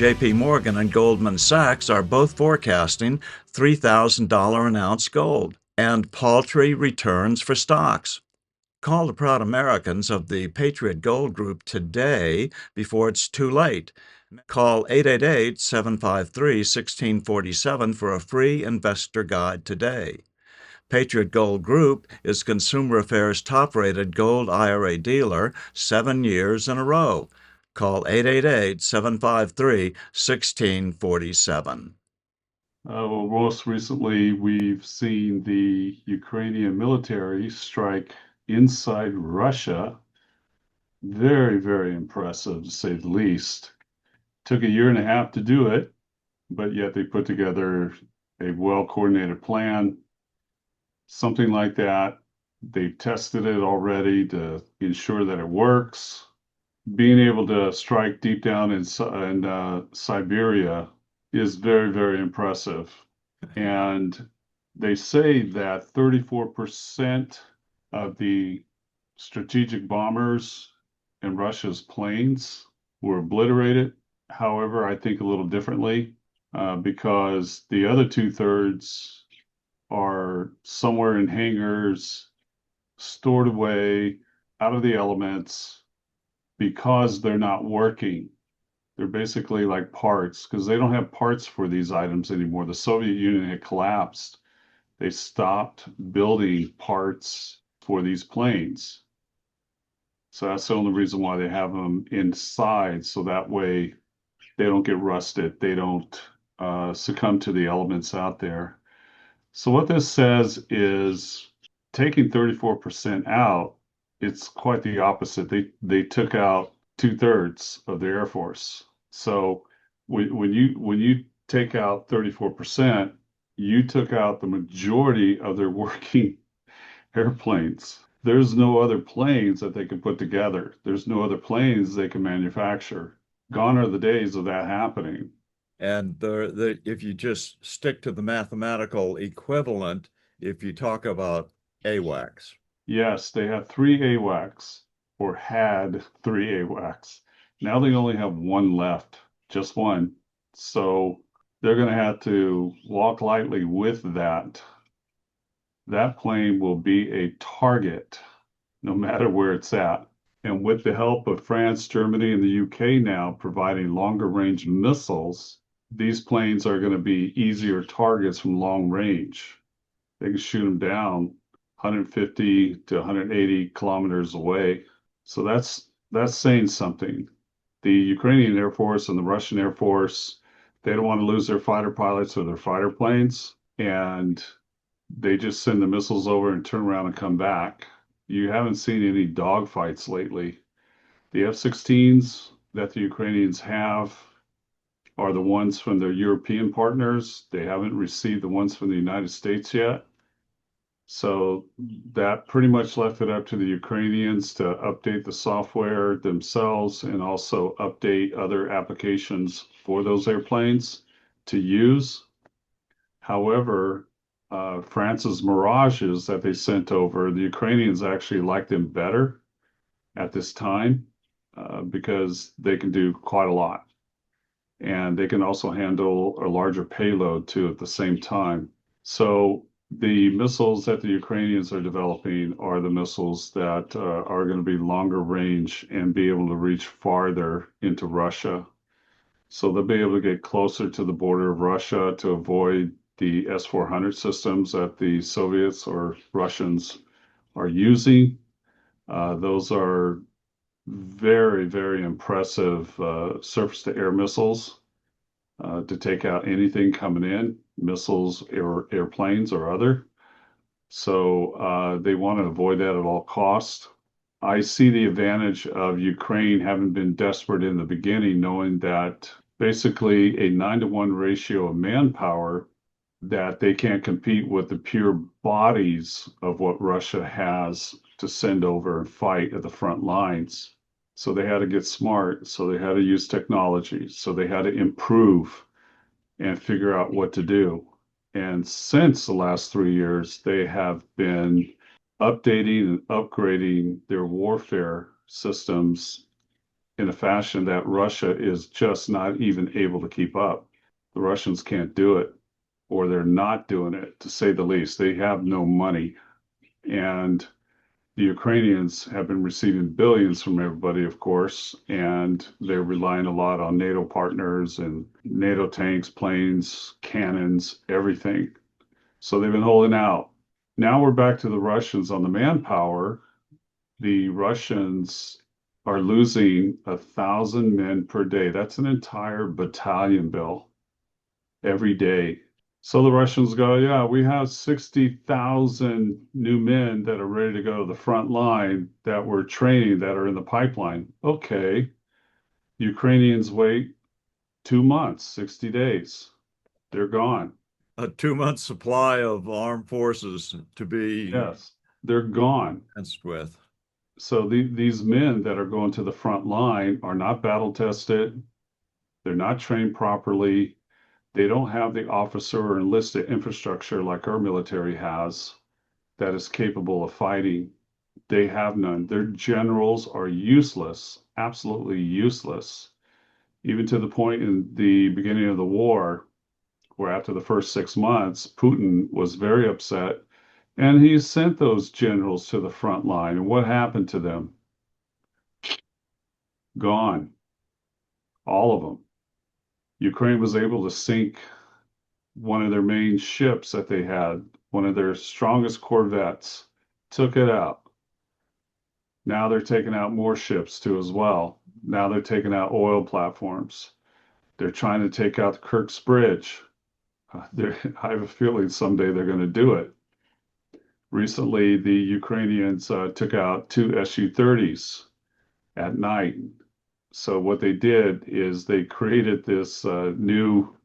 JP Morgan and Goldman Sachs are both forecasting $3,000 an ounce gold and paltry returns for stocks. Call the proud Americans of the Patriot Gold Group today before it's too late. Call 888-753-1647 for a free investor guide today. Patriot Gold Group is Consumer Affairs' top-rated gold IRA dealer 7 years in a row. Call 888-753-1647. Well, most recently, we've seen the Ukrainian military strike inside Russia. Very, very impressive, to say the least. Took a year and a half to do it, but yet they put together a well-coordinated plan, something like that. They've tested it already to ensure that it works. Being able to strike deep down in Siberia is very, very impressive. And they say that 34% of the strategic bombers in Russia's planes were obliterated. However, I think a little differently because the other two-thirds are somewhere in hangars, stored away, out of the elements, because they're not working. They're basically like parts because they don't have parts for these items anymore. The Soviet Union had collapsed. They stopped building parts for these planes. So that's the only reason why they have them inside. So that way they don't get rusted. They don't succumb to the elements out there. So what this says is taking 34% out, it's quite the opposite. They took out two-thirds of the Air Force. So when you take out 34%, you took out the majority of their working airplanes. There's no other planes that they can put together. There's no other planes they can manufacture. Gone are the days of that happening. And if you just stick to the mathematical equivalent, if you talk about AWACS. Yes, they have three AWACS, or had three AWACS. Now they only have one left, just one. So they're going to have to walk lightly with that. That plane will be a target no matter where it's at. And with the help of France, Germany, and the UK now providing longer range missiles, these planes are going to be easier targets from long range. They can shoot them down 150 to 180 kilometers away. So that's saying something. The Ukrainian Air Force and the Russian Air Force, they don't want to lose their fighter pilots or their fighter planes, and they just send the missiles over and turn around and come back. You haven't seen any dogfights lately. The F-16s that the Ukrainians have are the ones from their European partners. They haven't received the ones from the United States yet. So that pretty much left it up to the Ukrainians to update the software themselves and also update other applications for those airplanes to use. However, France's Mirages that they sent over, the Ukrainians actually like them better at this time because they can do quite a lot. And they can also handle a larger payload too at the same time. So the missiles that the Ukrainians are developing are the missiles that are going to be longer range and be able to reach farther into Russia. So they'll be able to get closer to the border of Russia to avoid the S-400 systems that the Soviets or Russians are using. Those are very, very impressive surface-to-air missiles to take out anything coming in, missiles or airplanes or other. So they want to avoid that at all costs. I see the advantage of Ukraine having been desperate in the beginning, knowing that basically a 9-to-1 ratio of manpower, that they can't compete with the pure bodies of what Russia has to send over and fight at the front lines. So they had to get smart. So they had to use technology. So they had to improve and figure out what to do. And since the last 3 years, they have been updating and upgrading their warfare systems in a fashion that Russia is just not even able to keep up. The Russians can't do it, or they're not doing it, to say the least. They have no money. And the Ukrainians have been receiving billions from everybody, of course, and they're relying a lot on NATO partners and NATO tanks, planes, cannons, everything. So they've been holding out. Now we're back to the Russians on the manpower. The Russians are losing 1,000 men per day. That's an entire battalion, Bill, every day. So the Russians go, yeah, we have 60,000 new men that are ready to go to the front line that we're training that are in the pipeline. Okay. Ukrainians wait 2 months, 60 days. They're gone. A 2 month supply of armed forces to be Yes, they're gone. fenced with. So these men that are going to the front line are not battle tested. They're not trained properly. They don't have the officer or enlisted infrastructure like our military has that is capable of fighting. They have none. Their generals are useless, absolutely useless, even to the point in the beginning of the war where after the first 6 months, Putin was very upset and he sent those generals to the front line. And what happened to them? Gone, all of them. Ukraine was able to sink one of their main ships that they had, one of their strongest corvettes, took it out. Now they're taking out more ships too as well. Now they're taking out oil platforms. They're trying to take out the Kirk's Bridge. I have a feeling someday they're going to do it. Recently, the Ukrainians took out two Su-30s at night. So what they did is they created this new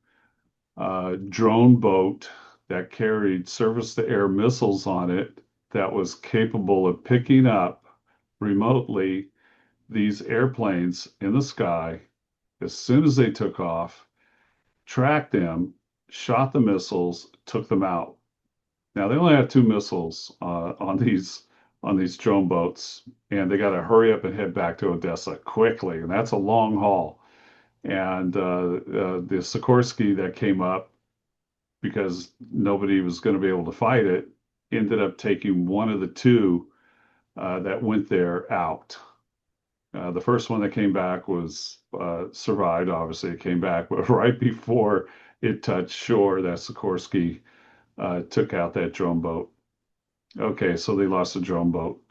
drone boat that carried surface-to-air missiles on it that was capable of picking up remotely these airplanes in the sky as soon as they took off, tracked them, shot the missiles, took them out. Now they only have two missiles on these drone boats, and they got to hurry up and head back to Odessa quickly, and that's a long haul. And the Sikorsky that came up because nobody was going to be able to fight it ended up taking one of the two that went there out. The first one that came back was survived. Obviously, it came back, but right before it touched shore, that Sikorsky took out that drone boat. Okay, so they lost the drone boat.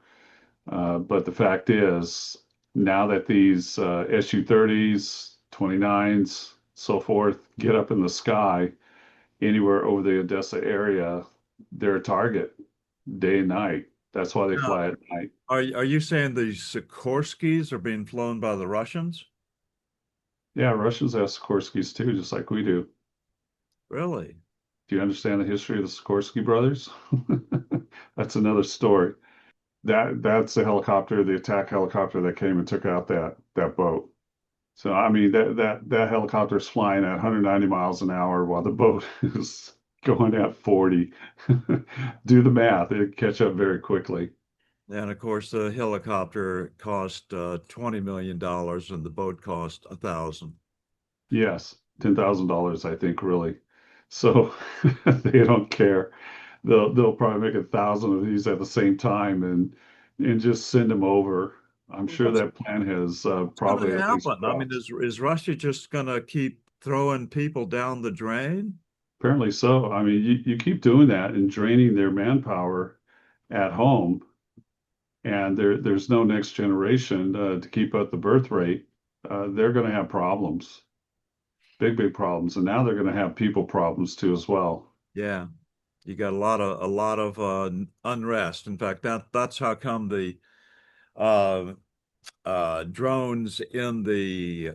But the fact is, now that these Su-30s, 29s, so forth, get up in the sky anywhere over the Odessa area, they're a target day and night. That's why they Now, fly at night. are you saying the Sikorskys are being flown by the Russians? Yeah, Russians have Sikorskys too, just like we do. Really? Do you understand the history of the Sikorsky brothers? That's another story. That's the helicopter, the attack helicopter that came and took out that boat. So I mean that helicopter is flying at 190 miles an hour while the boat is going at 40. Do the math; it catch up very quickly. And of course, the helicopter cost $20 million and the boat cost 1,000. Yes, $10,000, I think, really. So they don't care. They'll probably make 1,000 of these at the same time and just send them over. I'm sure What's, that plan has what's going probably to at least happen? I mean, crossed. is Russia just going to keep throwing people down the drain? Apparently so. I mean, you keep doing that and draining their manpower at home, and there's no next generation to keep up the birth rate. They're going to have problems, big problems, and now they're going to have people problems too as well. Yeah, you got a lot of unrest. In fact, that's how come the uh, drones in the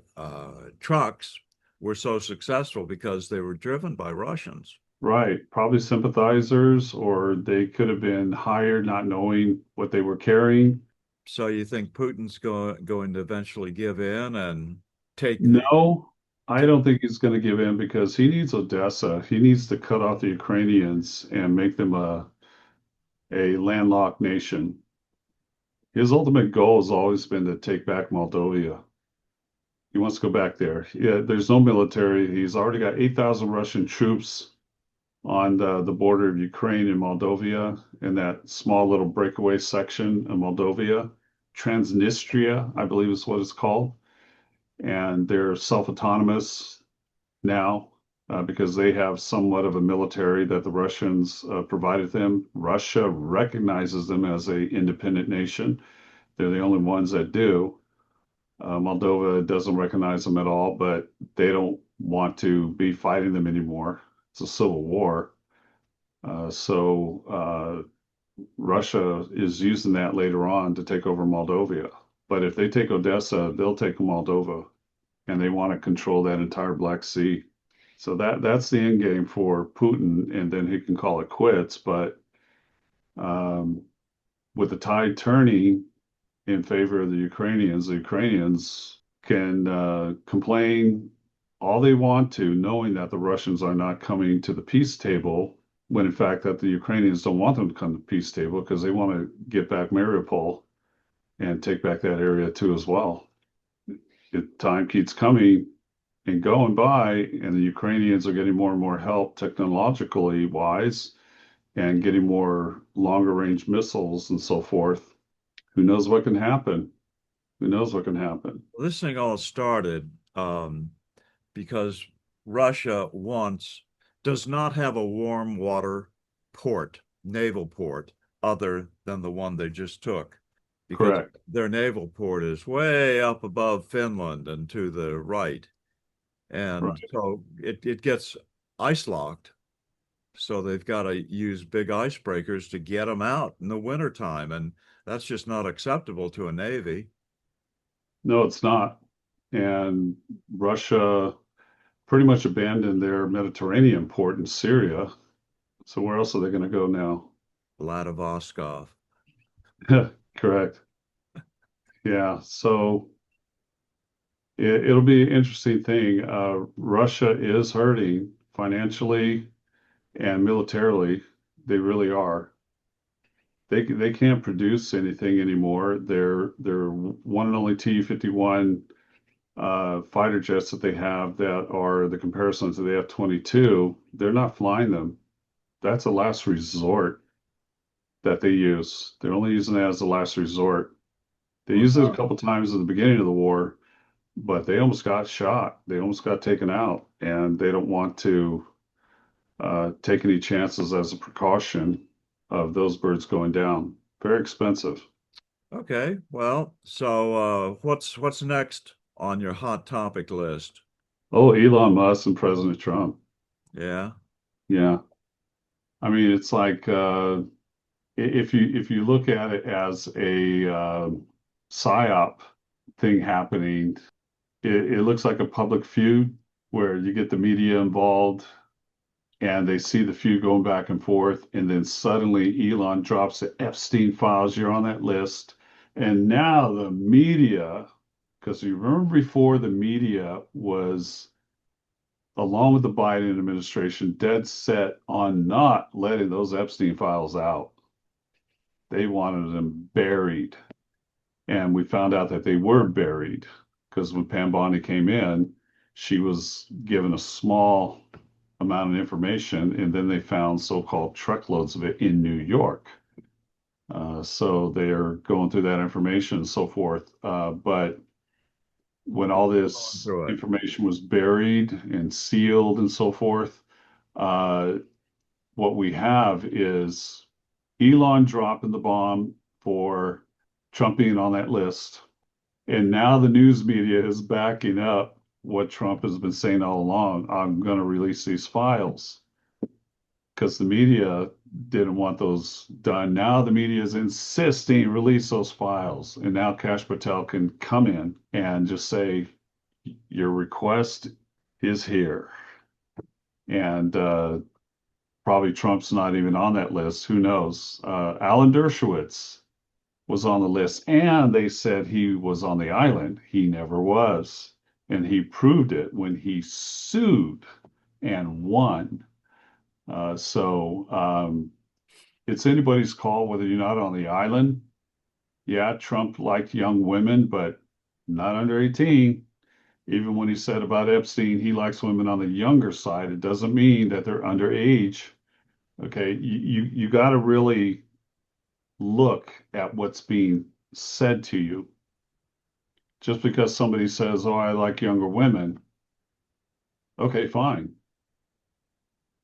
trucks were so successful because they were driven by Russians. Right, probably sympathizers, or they could have been hired not knowing what they were carrying. So you think Putin's going to eventually give in and take the No, I take, don't think he's going to give in because he needs Odessa. He needs to cut off the Ukrainians and make them a landlocked nation. His ultimate goal has always been to take back Moldova. He wants to go back there. Yeah, there's no military. He's already got 8,000 Russian troops on the border of Ukraine and Moldova in that small little breakaway section of Moldova. Transnistria, I believe is what it's called. And they're self-autonomous now because they have somewhat of a military that the Russians provided them. Russia recognizes them as a independent nation. They're the only ones that do. Moldova doesn't recognize them at all, but they don't want to be fighting them anymore. It's a civil war. So Russia is using that later on to take over Moldova. But if they take Odessa, they'll take Moldova, and they want to control that entire Black Sea. So that's the end game for Putin, and then he can call it quits. But um, with the tide turning in favor of the Ukrainians can complain all they want to, knowing that the Russians are not coming to the peace table, when in fact that the Ukrainians don't want them to come to the peace table because they want to get back Mariupol and take back that area too as well. Time keeps coming and going by, and the Ukrainians are getting more and more help technologically wise and getting more longer range missiles and so forth. Who knows what can happen? Who knows what can happen? This thing all started because Russia does not have a warm water port, naval port, other than the one they just took, because Correct. their naval port is way up above Finland and to the right. And Right. so it gets ice locked. So they've got to use big icebreakers to get them out in the wintertime. And that's just not acceptable to a navy. No, it's not. And Russia pretty much abandoned their Mediterranean port in Syria. So where else are they going to go now? Vladivostok. Correct. Yeah. So it'll be an interesting thing. Russia is hurting financially and militarily. They really are. They can't produce anything anymore. Their one and only Tu-51 fighter jets that they have that are the comparisons to the F-22, they're not flying them. That's a last resort that they use. They're only using that as a last resort. They used it a Well, couple times at the beginning of the war, but they almost got shot. They almost got taken out, and they don't want to take any chances as a precaution of those birds going down. Very expensive. okay. Well, so what's next on your hot topic list? Oh, Elon Musk and President Trump. Yeah. Yeah. I mean, it's like if you look at it as a psyop thing happening, it looks like a public feud where you get the media involved and they see the feud going back and forth, and then suddenly Elon drops the Epstein files. You're on that list, and now the media, because you remember before the media was, along with the Biden administration, dead set on not letting those Epstein files out. They wanted them buried. And we found out that they were buried because when Pam Bondi came in, she was given a small amount of information, and then they found so-called truckloads of it in New York. So they're going through that information and so forth. But when all Going this through it. information was buried and sealed and so forth, uh, what we have is Elon dropping the bomb for Trump being on that list. And now the news media is backing up what Trump has been saying all along. I'm going to release these files because the media didn't want those done. Now the media is insisting release those files. And now Kash Patel can come in and just say, your request is here. And probably Trump's not even on that list. Who knows? Alan Dershowitz was on the list, and they said he was on the island. He never was. And he proved it when he sued and won. So it's anybody's call whether you're not on the island. Yeah, Trump liked young women, but not under 18. Even when he said about Epstein, he likes women on the younger side, it doesn't mean that they're underage. Okay, you got to really look at what's being said to you. Just because somebody says, "Oh, I like younger women," okay, fine.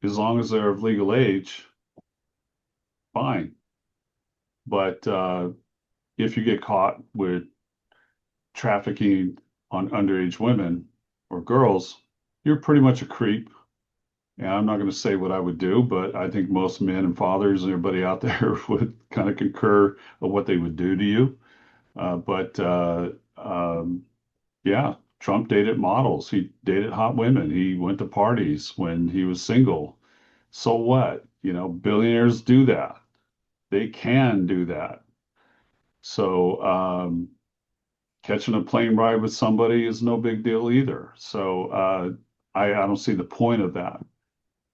As long as they're of legal age, fine. But if you get caught with trafficking on underage women or girls, you're pretty much a creep. And I'm not going to say what I would do, but I think most men and fathers and everybody out there would kind of concur of what they would do to you. But yeah, Trump dated models. He dated hot women. He went to parties when he was single. So what? You know, billionaires do that. They can do that. So catching a plane ride with somebody is no big deal either. So I don't see the point of that.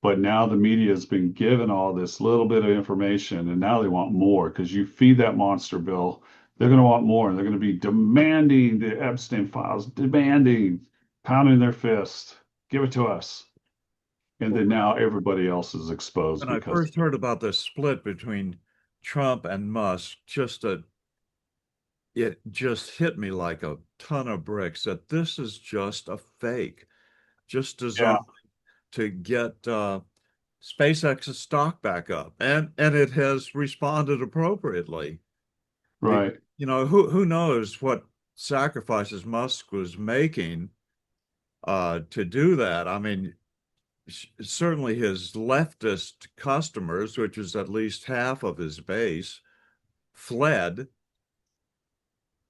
But now the media has been given all this little bit of information, and now they want more because you feed that monster, Bill. They're going to want more, and they're going to be demanding the Epstein files, demanding, pounding their fist, give it to us. And Well, then now everybody else is exposed when I because, first heard about this split between Trump and Musk, it just hit me like a ton of bricks that this is just a fake, just yeah, designed to get SpaceX's stock back up, and it has responded appropriately. Be, right. who knows what sacrifices Musk was making to do that? I mean, certainly his leftist customers, which is at least half of his base, fled.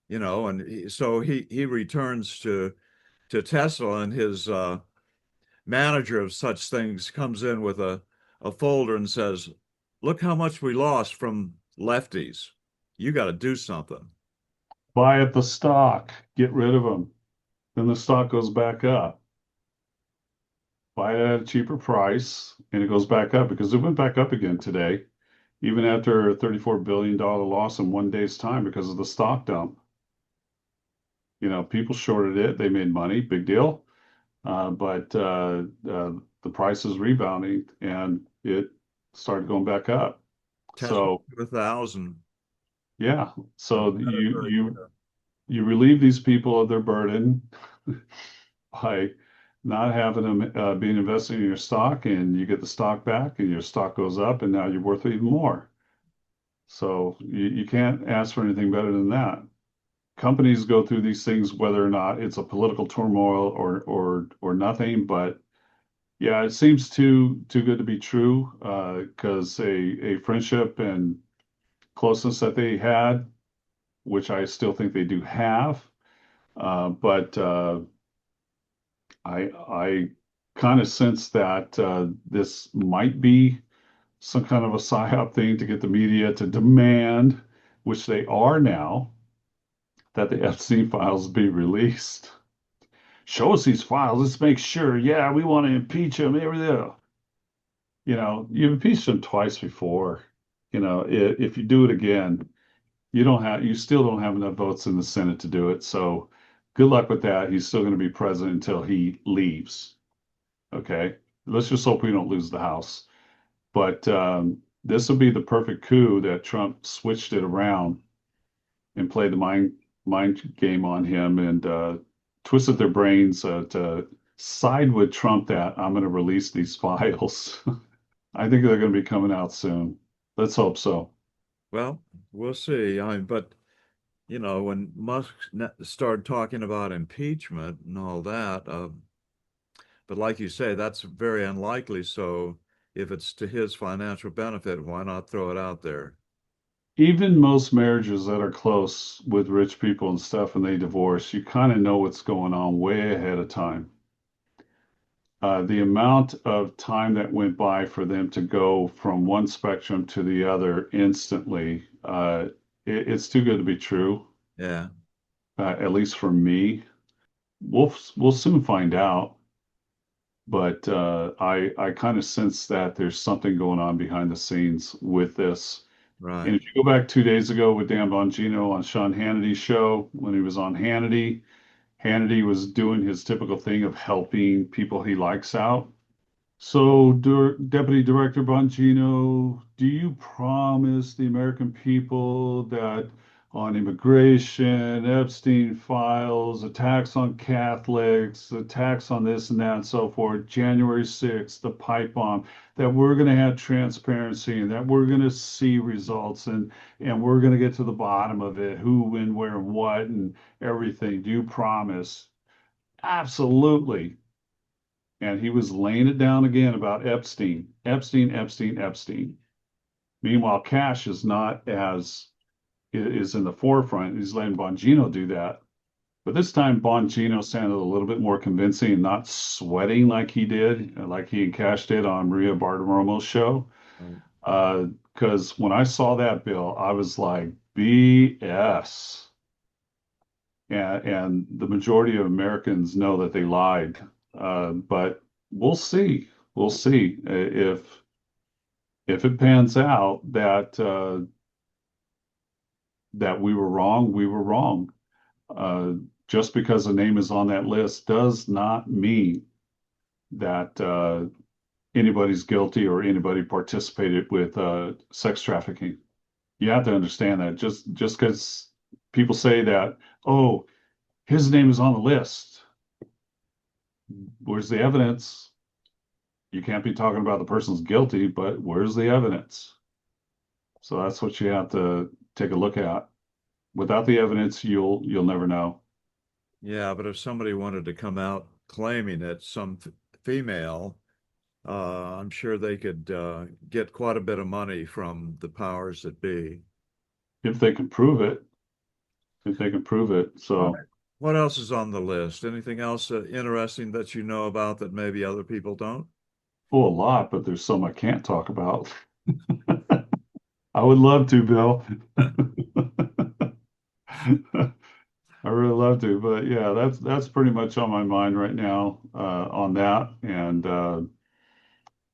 And so he returns to Tesla, and his manager of such things comes in with a folder and says, "Look how much we lost from lefties. You got to do something." Buy up the stock, get rid of them. Then the stock goes back up. Buy it at a cheaper price, and it goes back up because it went back up again today, even after a $34 billion loss in one day's time because of the stock dump. You know, people shorted it, they made money, big deal. But the price is rebounding and it started going back up. Tesla So 1,000 yeah, in so February. you relieve these people of their burden by not having them being invested in your stock, and you get the stock back, and your stock goes up, and now you're worth even more. So you can't ask for anything better than that. Companies go through these things whether or not it's a political turmoil or nothing, but yeah, it seems too good to be true because a friendship and closeness that they had, which I still think they do have, but I kind of sense that this might be some kind of a psyop thing to get the media to demand, which they are now, that the Epstein files be released. Show us these files. Let's make sure. Yeah, we want to impeach him. Everything. You know, you've impeached him twice before. You know, if you do it again, you still don't have enough votes in the Senate to do it. So good luck with that. He's still going to be president until he leaves. Okay. Let's just hope we don't lose the House. But this will be the perfect coup that Trump switched it around and played the mind game on him and twisted their brains to side with Trump that I'm going to release these files. I think they're going to be coming out soon. Let's hope so. Well, we'll see. But when Musk started talking about impeachment and all that, but like you say, that's very unlikely. So if it's to his financial benefit, why not throw it out there? Even most marriages that are close with rich people and stuff and they divorce, you kind of know what's going on way ahead of time. The amount of time that went by for them to go from one spectrum to the other instantly, it's too good to be true, Yeah, at least for me. We'll soon find out, but I kind of sense that there's something going on behind the scenes with this. And right. if you go back 2 days ago with Dan Bongino on Sean Hannity's show, when he was on Hannity, Hannity was doing his typical thing of helping people he likes out. So, Deputy Director Bongino, do you promise the American people that on immigration, Epstein files, attacks on Catholics, attacks on this and that and so forth, January 6th, the pipe bomb, that we're going to have transparency and that we're going to see results and we're going to get to the bottom of it, who, when, where, and what, and everything? Do you promise? Absolutely. And he was laying it down again about Epstein, Epstein, Epstein, Epstein. Meanwhile, Cash is not as is in the forefront. He's letting Bongino do that. But this time, Bongino sounded a little bit more convincing and not sweating like he did, like he and Cash did on Maria Bartiromo's show. Right. Because when I saw that bill, I was like, BS. And the majority of Americans know that they lied. But we'll see. We'll see if it pans out that that we were wrong. We were wrong. Uh, just because a name is on that list does not mean that anybody's guilty or anybody participated with sex trafficking. You have to understand that just because people say that, oh, his name is on the list. Where's the evidence? You can't be talking about the person's guilty, but where's the evidence? So that's what you have to take a look at. Without the evidence, you'll never know. Yeah, but if somebody wanted to come out claiming it, some f female, I'm sure they could get quite a bit of money from the powers that be. If they can prove it, if they can prove it. All So, right. What else is on the list? Anything else interesting that you know about that maybe other people don't? oh, a lot, but there's some I can't talk about. I would love to, Bill. I really love to, but yeah, that's pretty much on my mind right now on that. And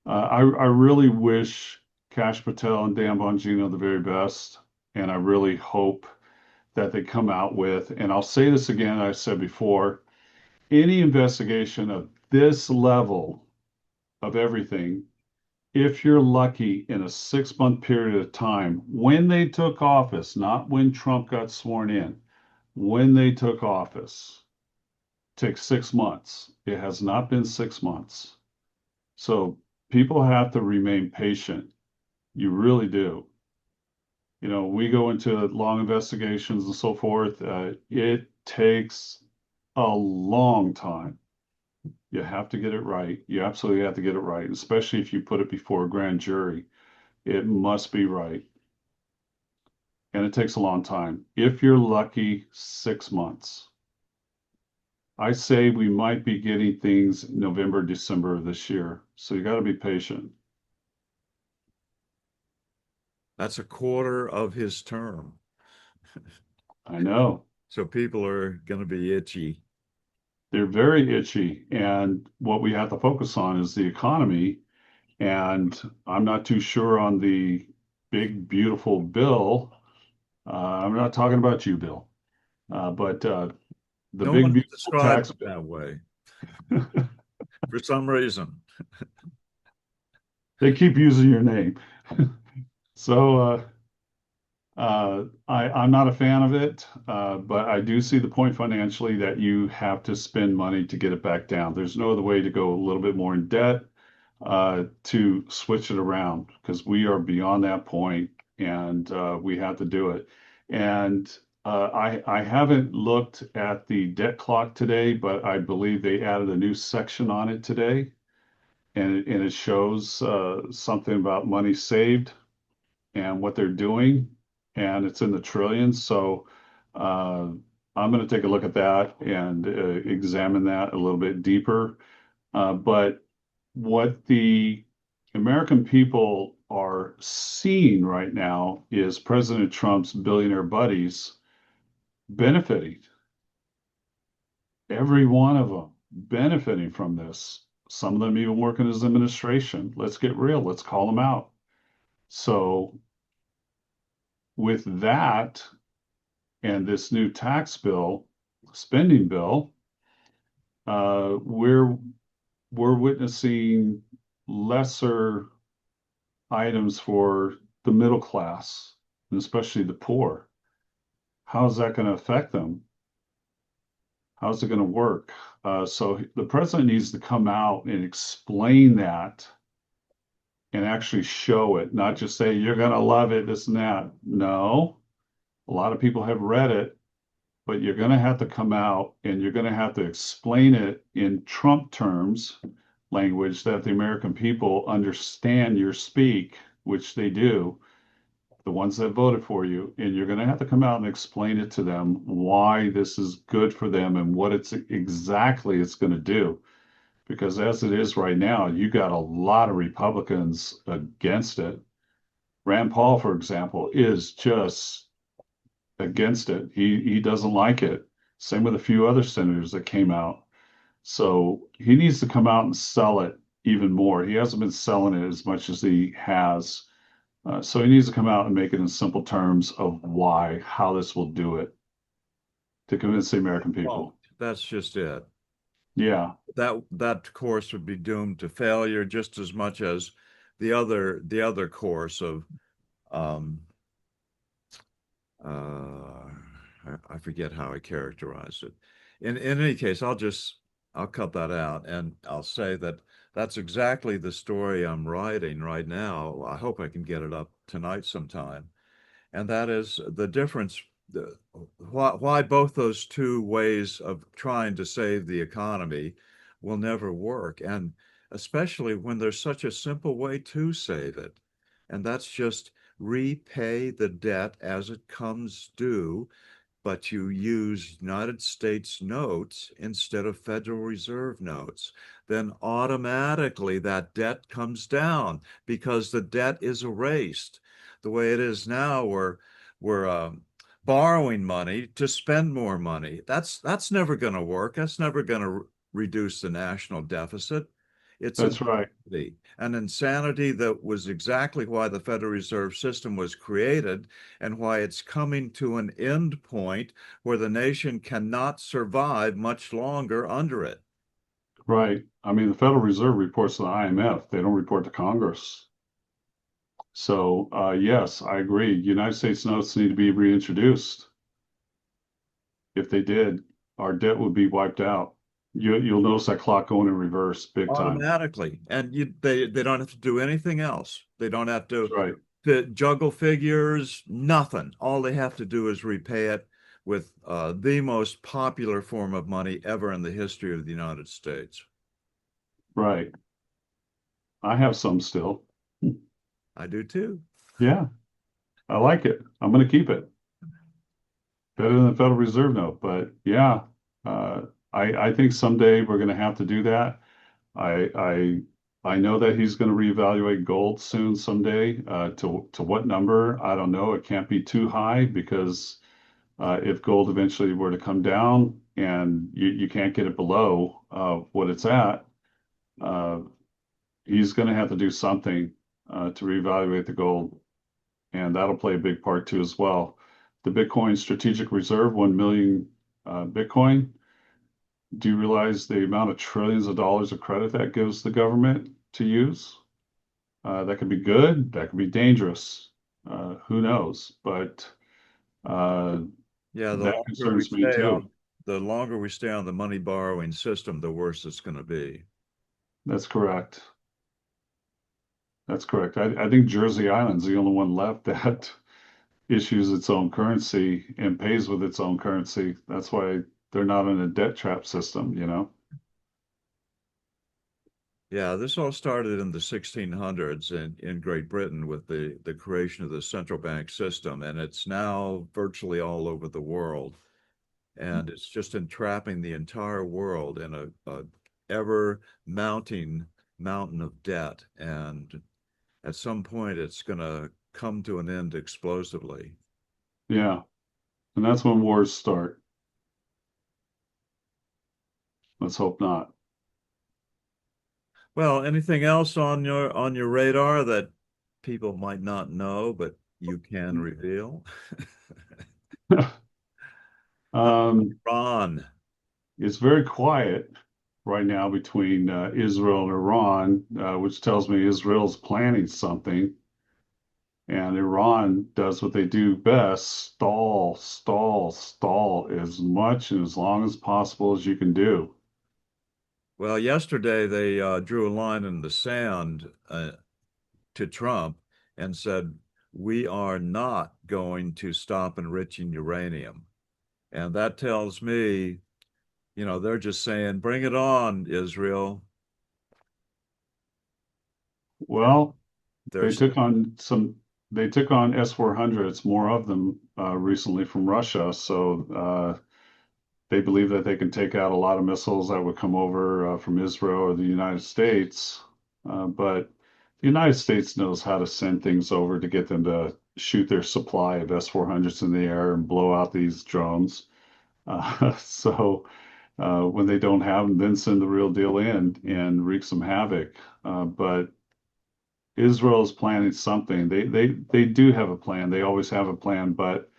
I really wish Cash Patel and Dan Bongino the very best, and I really hope that they come out with. And I'll say this again, I've said before, any investigation of this level of everything, if you're lucky in a 6 month period of time, when they took office, not when Trump got sworn in, when they took office, takes 6 months. It has not been 6 months. So people have to remain patient. You really do. You know, we go into long investigations and so forth. It takes a long time. You have to get it right. You absolutely have to get it right, especially if you put it before a grand jury. It must be right. And it takes a long time. If you're lucky, 6 months. I say we might be getting things November, December of this year. So you got to be patient. That's a quarter of his term. I know So people are going to be itchy. they're very itchy. And what we have to focus on is the economy. And I'm not too sure on the big, beautiful bill. I'm not talking about you, Bill, but the No big, one's beautiful described tax it bill. that way for some reason. They keep using your name. So I'm not a fan of it, but I do see the point financially that you have to spend money to get it back down. There's no other way to go a little bit more in debt to switch it around because we are beyond that point and we have to do it. And I haven't looked at the debt clock today, but I believe they added a new section on it today, and it shows something about money saved and what they're doing, and it's in the trillions. So uh, I'm going to take a look at that and examine that a little bit deeper. But what the American people are seeing right now is President Trump's billionaire buddies benefiting, every one of them benefiting from this. Some of them even work in his administration. Let's get real. Let's call them out. So, with that, and this new tax bill, spending bill. we're witnessing lesser items for the middle class, and especially the poor. How's that going to affect them? How's it going to work? So the president needs to come out and explain that and actually show it, not just say, you're going to love it, this and that. No, a lot of people have read it, but you're going to have to come out and you're going to have to explain it in Trump terms, language that the American people understand your speak, which they do, the ones that voted for you, and you're going to have to come out and explain it to them why this is good for them and what it's exactly it's going to do. Because as it is right now, you got a lot of Republicans against it. Rand Paul, for example, is just against it. He doesn't like it. Same with a few other senators that came out. So he needs to come out and sell it even more. He hasn't been selling it as much as he has. So he needs to come out and make it in simple terms of why, how this will do it to convince the American Won't. people. That's just it. Yeah, That course would be doomed to failure just as much as the other course of um, uh, I forget how I characterized it. In any case, I'll cut that out and I'll say that that's exactly the story I'm writing right now. I hope I can get it up tonight sometime. And that is the difference, why both those two ways of trying to save the economy will never work. And especially when there's such a simple way to save it. And that's just repay the debt as it comes due, but you use United States notes instead of Federal Reserve notes, then automatically that debt comes down because the debt is erased. The way it is now, we're borrowing money to spend more money. That's never going to work. That's never going to reduce the national deficit. It's that's right. an insanity that was exactly why the Federal Reserve System was created and why it's coming to an end point where the nation cannot survive much longer under it. Right. I mean, the Federal Reserve reports to the IMF. They don't report to Congress. So, yes, I agree. United States notes need to be reintroduced. If they did, our debt would be wiped out. You'll notice that clock going in reverse big time. Automatically. And they don't have to do anything else. They don't have That's right. to juggle figures, nothing. All they have to do is repay it with the most popular form of money ever in the history of the United States. Right. I have some still. I do too. Yeah, I like it. I'm going to keep it. Better than the Federal Reserve note. But yeah, I think someday we're going to have to do that. I I I know that he's going to reevaluate gold soon someday. To what number? I don't know. It can't be too high because if gold eventually were to come down and you can't get it below what it's at, uh, he's going to have to do something to reevaluate the gold, and that'll play a big part too as well. The Bitcoin Strategic Reserve, 1 million Bitcoin. Do you realize the amount of trillions of dollars of credit that gives the government to use? That could be good, that could be dangerous. Who knows? But uh, Yeah, that concerns me too. the longer we stay on the money borrowing system, the worse it's going to be. That's correct. That's correct. I think Jersey Island's the only one left that issues its own currency and pays with its own currency. That's why they're not in a debt trap system, you know? Yeah, this all started in the 1600s in Great Britain with the creation of the central bank system, and it's now virtually all over the world. And it's just entrapping the entire world in a ever mounting mountain of debt. And at some point, it's going to come to an end explosively. Yeah. And that's when wars start. Let's hope not. Well, anything else on your radar that people might not know, but you can reveal? How about Um, Iran? it's very quiet. right now between Israel and Iran, which tells me Israel's planning something, and Iran does what they do best: stall, stall, stall as much and as long as possible as you can do. Well, yesterday they drew a line in the sand to Trump and said, we are not going to stop enriching uranium. And that tells me, they're just saying, bring it on, Israel. Well, they There's, took on some, they took on S-400s, more of them recently from Russia. So they believe that they can take out a lot of missiles that would come over from Israel or the United States. But the United States knows how to send things over to get them to shoot their supply of S-400s in the air and blow out these drones. So when they don't have them, then send the real deal in and wreak some havoc. But Israel is planning something. They do have a plan. They always have a plan, but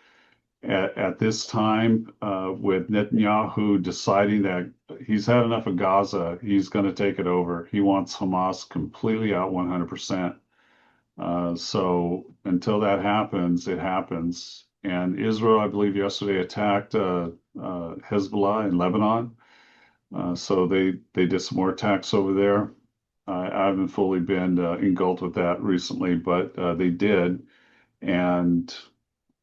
at this time, with Netanyahu deciding that he's had enough of Gaza, he's going to take it over. He wants Hamas completely out 100%. So until that happens, it happens. And Israel, I believe, yesterday attacked Hezbollah in Lebanon. So they did some more attacks over there. I haven't fully been engulfed with that recently, but they did. And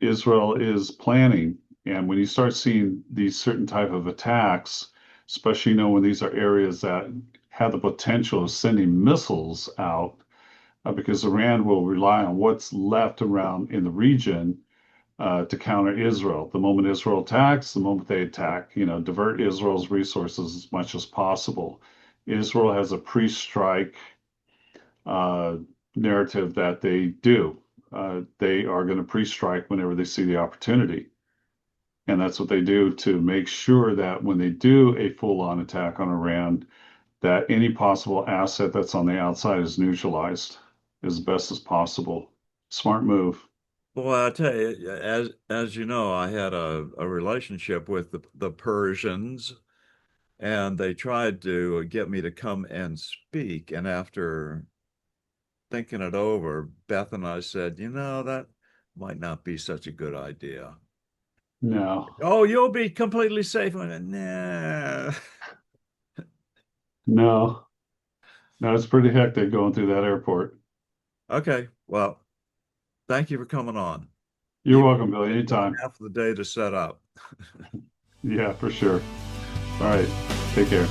Israel is planning. And when you start seeing these certain type of attacks, especially when these are areas that have the potential of sending missiles out, because Iran will rely on what's left around in the region to counter Israel. The moment Israel attacks, the moment they attack, divert Israel's resources as much as possible. Israel has a pre-strike uh, narrative that they do. They are going to pre-strike whenever they see the opportunity. And that's what they do to make sure that when they do a full-on attack on Iran, that any possible asset that's on the outside is neutralized as best as possible. Smart move. well, I tell you, as you know, I had a relationship with the Persians, and they tried to get me to come and speak. And after thinking it over, Beth and I said, that might not be such a good idea. No, Oh, you'll be completely safe. I went, nah. no, no, it's pretty hectic going through that airport. Okay, well, thank you for coming on. You're Even welcome, Billy, if it took anytime. half of the day to set up. Yeah, for sure. All right, take care.